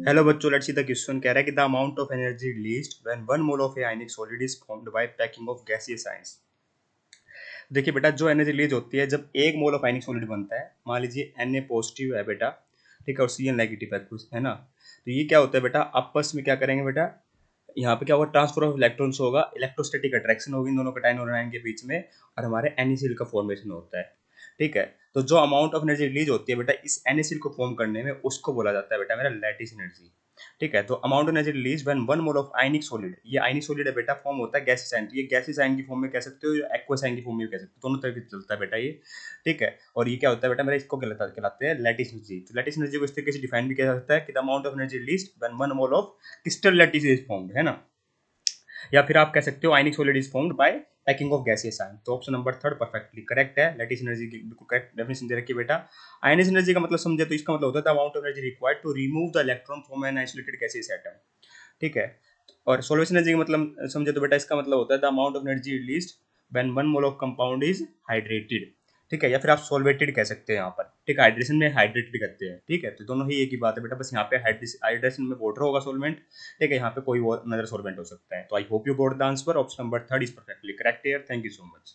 Hello बच्चों, let's see the question. कह रहा है कि the amount of energy released when 1 mole of A ionic solid is formed by packing of gaseous ions. देखिए बेटा, जो एनर्जी रिलीज होती है जब 1 मोल ऑफ आयनिक सॉलिड बनता है, मान लीजिए Na पॉजिटिव है बेटा, ठीक है, और Cl नेगेटिव है कुछ, है ना। तो ये क्या होता है बेटा, आपस में क्या करेंगे बेटा, यहाँ पे क्या होगा, ट्रांसफर ऑफ इलेक्ट्रॉन्स होगा, इलेक्ट्रोस्टैटिक अट्रैक्शन होगी इन दोनों कैटायन और आयन के बीच में, और हमारे NaCl का फॉर्मेशन होता है। ठीक है, तो जो अमाउंट ऑफ एनर्जी रिलीज होती है बेटा इस NaCl को फॉर्म करने में, उसको बोला जाता है बेटा मेरा लैटिस एनर्जी। ठीक है, तो amount of energy release when 1 mole of ionic solid, ये आयनिक सॉलिड है बेटा, फॉर्म होता है गैसियस आयन। ये गैसियस आयन की फॉर्म में कह सकते हो या एक्वस आयन की फॉर्म में भी कह सकते हो, दोनों तरह से चलता है बेटा ये। ठीक है, और ये क्या होता है बेटा मेरा, इसको कहलाते हैं लैटिस एनर्जी। तो लैटिस एनर्जी को इस तरीके से डिफाइन भी किया जा सकता है कि the amount of energy release when 1 mole of crystal lattice is formed, है ना। या फिर आप कह सकते हो ionic solid is formed by packing of gaseous ion. तो option number third perfectly correct है। लैटिस एनर्जी की बिल्कुल करेक्ट डेफिनेशन दे रखी है बेटा। आयनिक एनर्जी का मतलब समझे तो इसका मतलब होता है the amount of energy required to remove the electron from an isolated gaseous atom. ठीक है, और सोल्वेशन एनर्जी का मतलब समझे तो बेटा इसका मतलब होता है the amount of energy released when 1 mole of compound is hydrated. ठीक है, या फिर आप सोलवेटेड कह सकते हैं यहाँ पर। ठीक है, हाइड्रेशन में हाइड्रेटेड करते हैं। ठीक है, तो दोनों ही एक ही बात है बेटा, बस यहाँ पे हाइड्रेशन में वाटर होगा सोलवेंट। ठीक है, यहाँ पे कोई और अनदर सोलवेंट हो सकता है। तो I hope you got the answer. Option number third is perfectly correct here. Thank you so much.